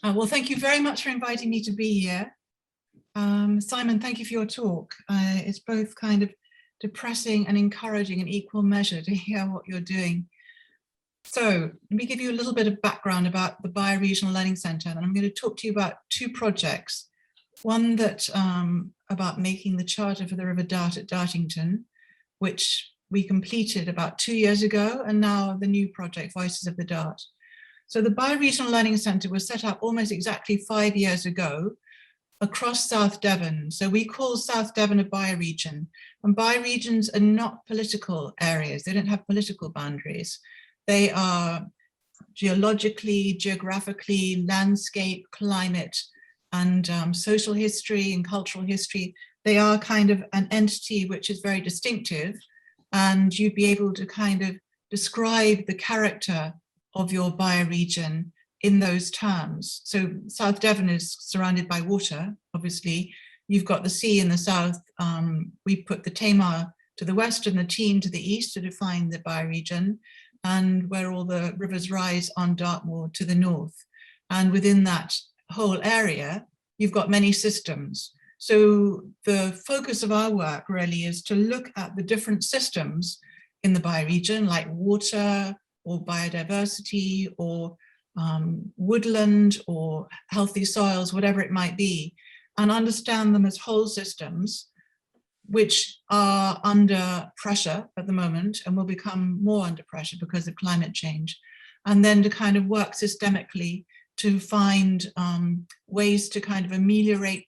Well, thank you very much for inviting me to be here. Simon, thank you for your talk. It's both kind of depressing and encouraging in equal measure to hear what you're doing. So let me give you a little bit of background about the Bioregional Learning Centre, and I'm going to talk to you about two projects. One that about making the charter for the River Dart at Dartington, which we completed about 2 years ago, and now the new project, Voices of the Dart. So the Bioregional Learning Centre was set up almost exactly 5 years ago across South Devon. So we call South Devon a bioregion, and bioregions are not political areas. They don't have political boundaries. They are geologically, geographically, landscape, climate, and social history and cultural history. They are kind of an entity which is very distinctive, and you'd be able to kind of describe the character of your bioregion in those terms. So South Devon is surrounded by water, obviously. You've got the sea in the south. We put the Tamar to the west and the Tean to the east to define the bioregion, and where all the rivers rise on Dartmoor to the north. And within that whole area, you've got many systems. So the focus of our work really is to look at the different systems in the bioregion, like water or biodiversity or woodland or healthy soils, whatever it might be, and understand them as whole systems which are under pressure at the moment and will become more under pressure because of climate change. And then to kind of work systemically to find ways to kind of ameliorate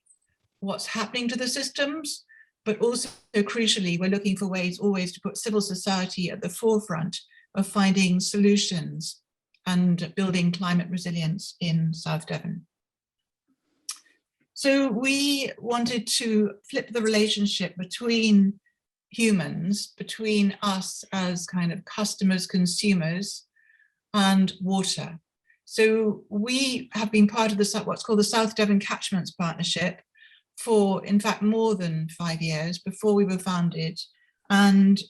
what's happening to the systems, but also crucially, we're looking for ways always to put civil society at the forefront of finding solutions and building climate resilience in South Devon. So we wanted to flip the relationship between humans, between us as kind of customers, consumers, and water. So we have been part of what's called the South Devon Catchments Partnership for, in fact, more than 5 years before we were founded. And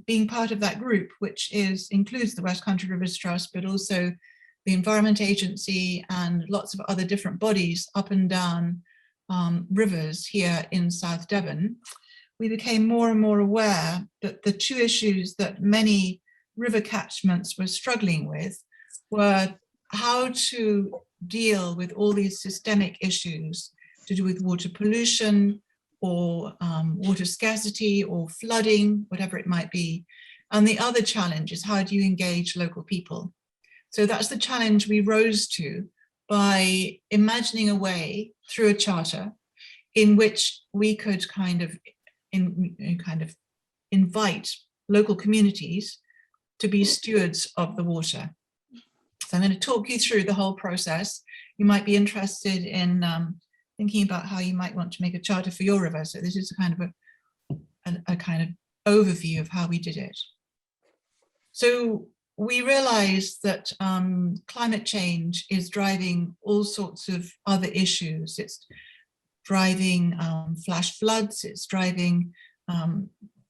being part of that group, which includes the West Country Rivers Trust, but also the Environment Agency and lots of other different bodies up and down rivers here in South Devon, we became more and more aware that the two issues that many river catchments were struggling with were how to deal with all these systemic issues to do with water pollution or water scarcity or flooding, whatever it might be. And the other challenge is how do you engage local people? So that's the challenge we rose to by imagining a way through a charter in which we could kind of invite local communities to be stewards of the water. So I'm going to talk you through the whole process. You might be interested in thinking about how you might want to make a charter for your river. So this is a kind of overview of how we did it. So we realized that climate change is driving all sorts of other issues. It's driving flash floods, it's driving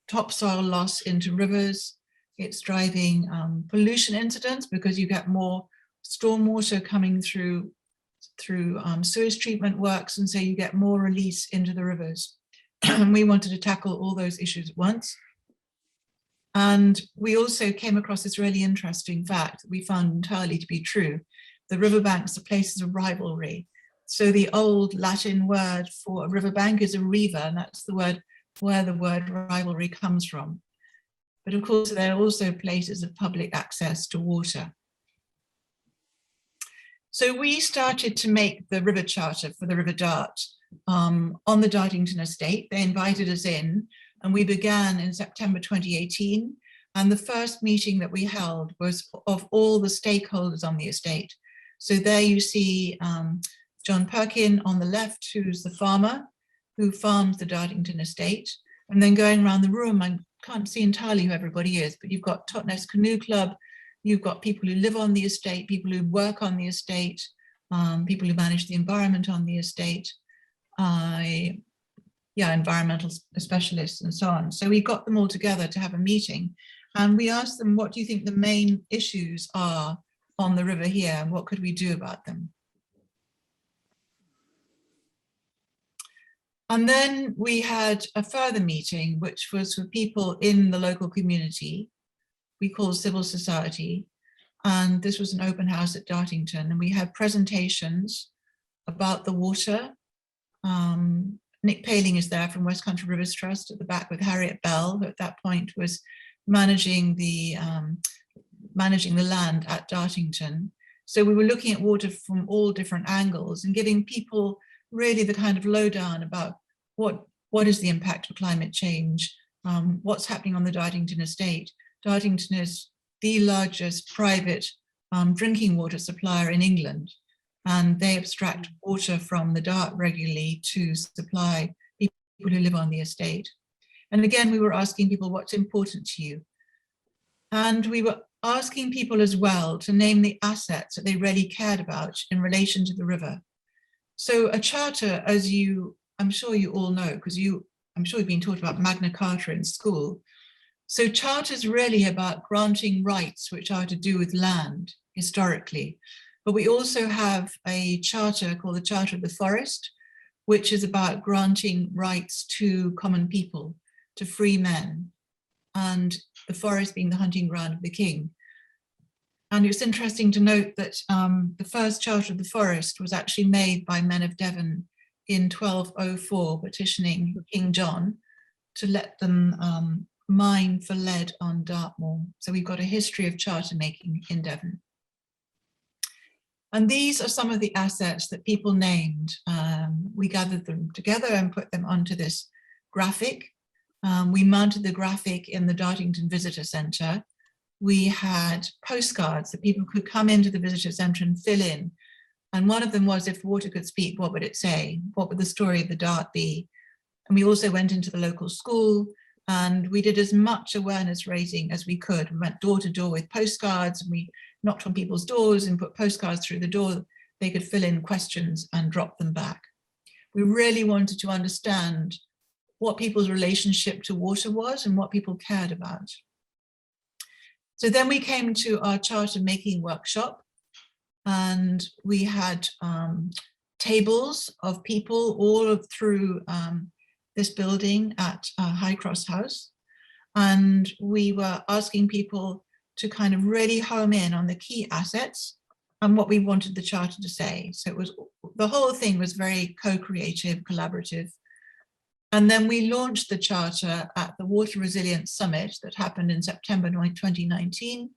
topsoil loss into rivers, it's driving pollution incidents because you get more stormwater coming through sewage treatment works, and so you get more release into the rivers. And we wanted to tackle all those issues at once. And we also came across this really interesting fact that we found entirely to be true. The riverbanks are places of rivalry. So the old Latin word for a riverbank is a riva, and that's the word where the word rivalry comes from. But of course, they're also places of public access to water. So we started to make the river charter for the River Dart on the Dartington estate. They invited us in, and we began in September 2018. And the first meeting that we held was of all the stakeholders on the estate. So there you see John Perkin on the left, who's the farmer who farms the Dartington estate. And then going around the room, I can't see entirely who everybody is, but you've got Totnes Canoe Club, you've got people who live on the estate, people who work on the estate, people who manage the environment on the estate, environmental specialists and so on. So we got them all together to have a meeting, and we asked them, what do you think the main issues are on the river here, and what could we do about them? And then we had a further meeting, which was for people in the local community, we call civil society. And this was an open house at Dartington. And we had presentations about the water. Nick Paling is there from West Country Rivers Trust at the back with Harriet Bell, who at that point was managing the land at Dartington. So we were looking at water from all different angles and giving people really the kind of lowdown about what is the impact of climate change, what's happening on the Dartington estate. Dartington is the largest private drinking water supplier in England, and they abstract water from the Dart regularly to supply people who live on the estate. And again, we were asking people what's important to you. And we were asking people as well to name the assets that they really cared about in relation to the river. So a charter, as I'm sure you all know, because I'm sure you've been taught about Magna Carta in school. So charters really about granting rights which are to do with land historically. But we also have a charter called the Charter of the Forest, which is about granting rights to common people, to free men, and the forest being the hunting ground of the king. And it's interesting to note that the first Charter of the Forest was actually made by men of Devon in 1204, petitioning King John to let them mine for lead on Dartmoor. So we've got a history of charter making in Devon. And these are some of the assets that people named. We gathered them together and put them onto this graphic. We mounted the graphic in the Dartington Visitor Centre. We had postcards that people could come into the visitor centre and fill in. And one of them was, if water could speak, what would it say? What would the story of the Dart be? And we also went into the local school and we did as much awareness raising as we could. We went door to door with postcards and we knocked on people's doors and put postcards through the door. They could fill in questions and drop them back. We really wanted to understand what people's relationship to water was and what people cared about. So then we came to our charter making workshop, and we had tables of people all through this building at High Cross House. And we were asking people to kind of really home in on the key assets and what we wanted the charter to say. So it was, the whole thing was very co-creative, collaborative. And then we launched the charter at the Water Resilience Summit that happened in September 2019,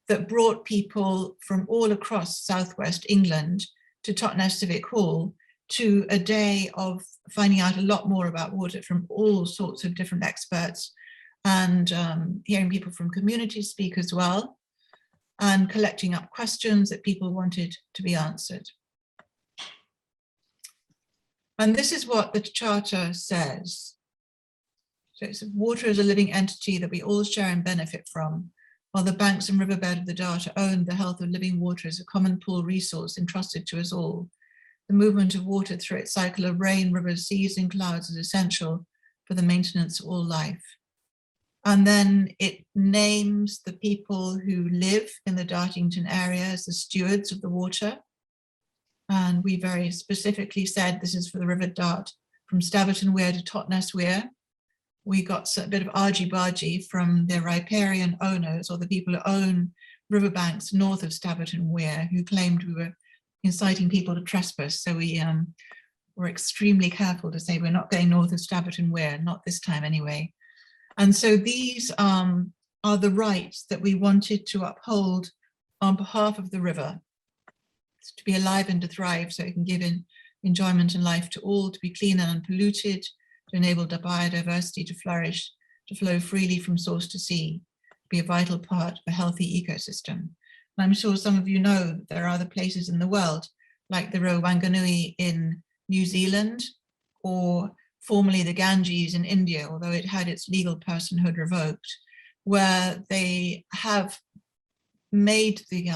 that brought people from all across Southwest England to Totnes Civic Hall to a day of finding out a lot more about water from all sorts of different experts, and hearing people from community speak as well, and collecting up questions that people wanted to be answered. And this is what the charter says. So it's, water is a living entity that we all share and benefit from. While the banks and riverbed of the Dart are owned, the health of living water is a common pool resource entrusted to us all. The movement of water through its cycle of rain, rivers, seas, and clouds is essential for the maintenance of all life. And then it names the people who live in the Dartington area as the stewards of the water. And we very specifically said this is for the River Dart from Staverton Weir to Totnes Weir. We got a bit of argy-bargy from the riparian owners, or the people who own riverbanks north of Staverton Weir, who claimed we were inciting people to trespass. So we were extremely careful to say we're not going north of Staverton Weir, not this time anyway. And so these are the rights that we wanted to uphold on behalf of the river, to be alive and to thrive, so it can give enjoyment and life to all, to be clean and unpolluted, to enable the biodiversity to flourish, to flow freely from source to sea, to be a vital part of a healthy ecosystem. And I'm sure some of you know that there are other places in the world, like the River Wanganui in New Zealand, or formerly the Ganges in India, although it had its legal personhood revoked, where they have made the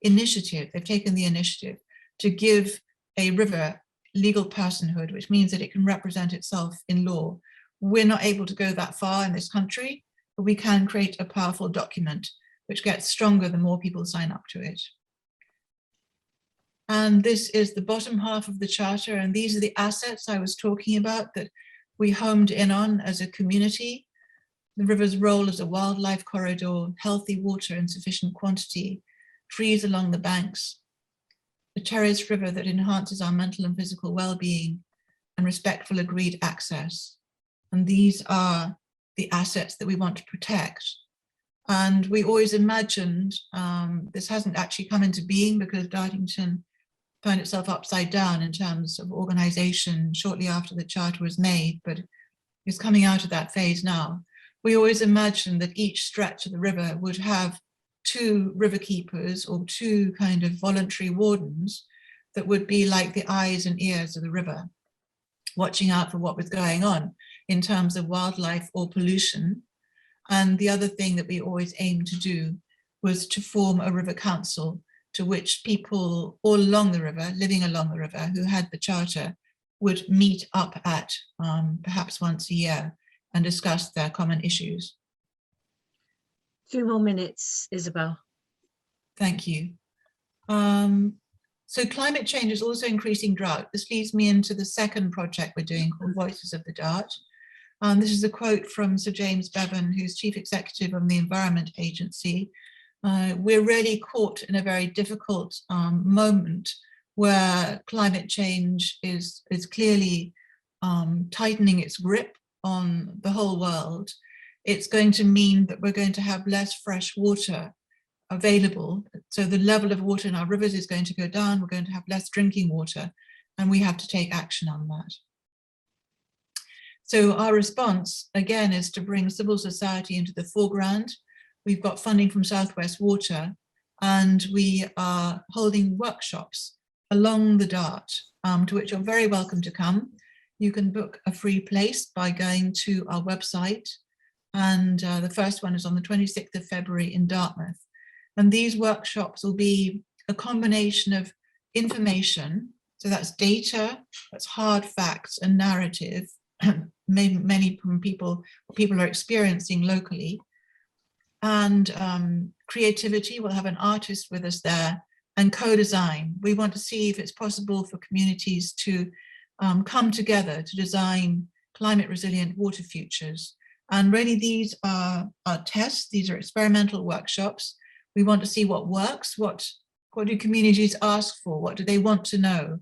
initiative, they've taken the initiative to give a river legal personhood, which means that it can represent itself in law. We're not able to go that far in this country, but we can create a powerful document which gets stronger the more people sign up to it. And this is the bottom half of the charter. And these are the assets I was talking about that we homed in on as a community. The river's role as a wildlife corridor, healthy water in sufficient quantity, trees along the banks, a terraced river that enhances our mental and physical well-being, and respectful agreed access. And these are the assets that we want to protect. And we always imagined, this hasn't actually come into being because Dartington found itself upside down in terms of organization shortly after the charter was made, but it's coming out of that phase now. We always imagined that each stretch of the river would have 2 river keepers or 2 kind of voluntary wardens that would be like the eyes and ears of the river, watching out for what was going on in terms of wildlife or pollution. And the other thing that we always aimed to do was to form a river council to which people all along the river, living along the river, who had the charter, would meet up at perhaps once a year and discuss their common issues. 2 more minutes, Isabel. Thank you. So climate change is also increasing drought. This leads me into the second project we're doing called Voices of the Dart. This is a quote from Sir James Devon, who's Chief Executive of the Environment Agency. We're really caught in a very difficult moment where climate change is clearly tightening its grip on the whole world. It's going to mean that we're going to have less fresh water available. So the level of water in our rivers is going to go down. We're going to have less drinking water, and we have to take action on that. So our response, again, is to bring civil society into the foreground. We've got funding from Southwest Water, and we are holding workshops along the Dart, to which you're very welcome to come. You can book a free place by going to our website, and the first one is on the 26th of February in Dartmouth. And these workshops will be a combination of information, so that's data, that's hard facts and narrative, many from people, what people are experiencing locally, and creativity. We'll have an artist with us there, and co-design. We want to see if it's possible for communities to come together to design climate resilient water futures. And really these are tests, these are experimental workshops. We want to see what works, what do communities ask for, what do they want to know?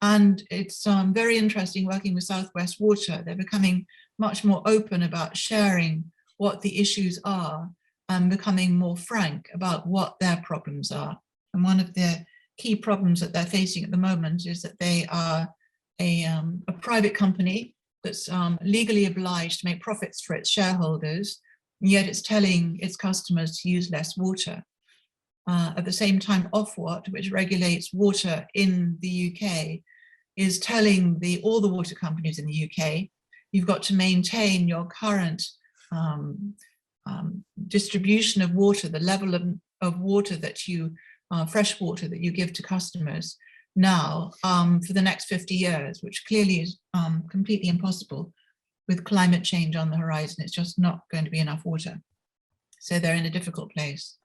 And it's very interesting working with Southwest Water. They're becoming much more open about sharing what the issues are and becoming more frank about what their problems are. And one of the key problems that they're facing at the moment is that they are a private company that's legally obliged to make profits for its shareholders, and yet it's telling its customers to use less water. At the same time, Ofwat, which regulates water in the UK, is telling all the water companies in the UK, you've got to maintain your current distribution of water, the level of water that you, fresh water that you give to customers now for the next 50 years, which clearly is completely impossible with climate change on the horizon. It's just not going to be enough water. So they're in a difficult place.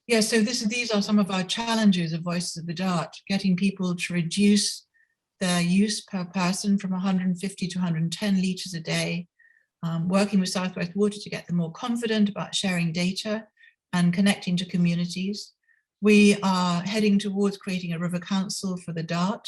Yeah, so these are some of our challenges of Voices of the Dart, getting people to reduce their use per person from 150 to 110 litres a day, working with Southwest Water to get them more confident about sharing data and connecting to communities. We are heading towards creating a river council for the Dart,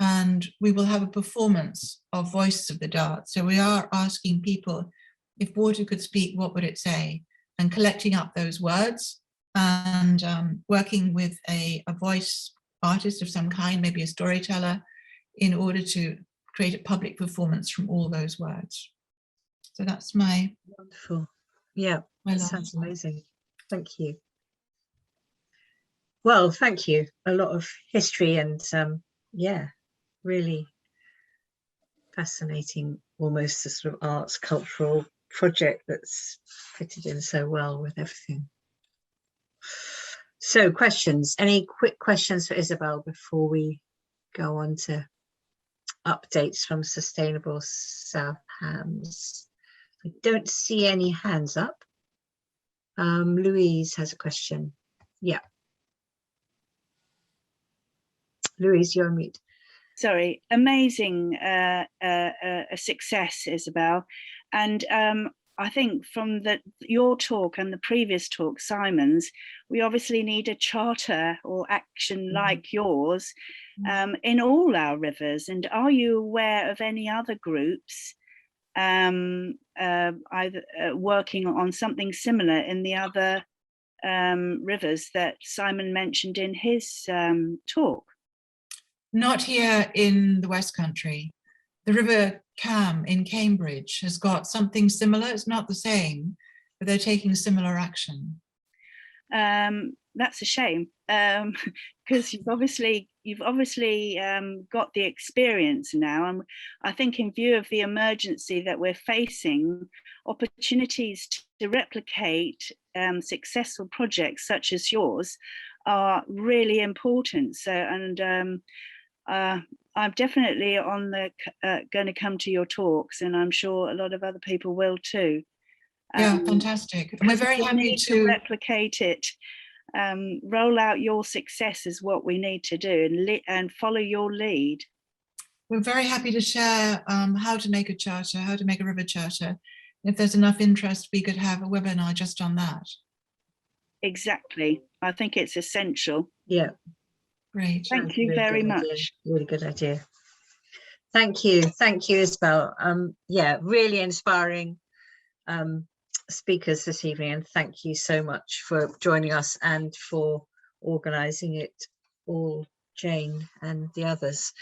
and we will have a performance of Voices of the Dart. So we are asking people, if water could speak, what would it say? And collecting up those words and working with a voice artist of some kind, maybe a storyteller, in order to create a public performance from all those words. So that's my wonderful. Yeah, that sounds amazing. Thank you. Well, thank you. A lot of history and yeah, really fascinating, almost a sort of arts, cultural project that's fitted in so well with everything. So questions, any quick questions for Isabel before we go on to updates from Sustainable South Hams? I don't see any hands up. Louise has a question. Yeah. Louise, you're on mute. Sorry, amazing a success, Isabel. And I think from your talk and the previous talk, Simon's, we obviously need a charter or action like yours in all our rivers. And are you aware of any other groups either working on something similar in the other rivers that Simon mentioned in his talk? Not here in the West Country. The River Cam in Cambridge has got something similar. It's not the same, but they're taking similar action. That's a shame, because you've obviously got the experience now, and I think in view of the emergency that we're facing, opportunities to replicate successful projects such as yours are really important. So, and I'm definitely on the going to come to your talks, and I'm sure a lot of other people will too. Yeah, fantastic. And we're very happy to replicate it. Roll out your success is what we need to do, and follow your lead. We're very happy to share how to make a charter, how to make a river charter. If there's enough interest, we could have a webinar just on that. Exactly. I think it's essential. Yeah. Great. Thank you very much. Idea. Really good idea. Thank you, Isabel. Yeah, really inspiring speakers this evening, and thank you so much for joining us and for organising it all, Jane and the others.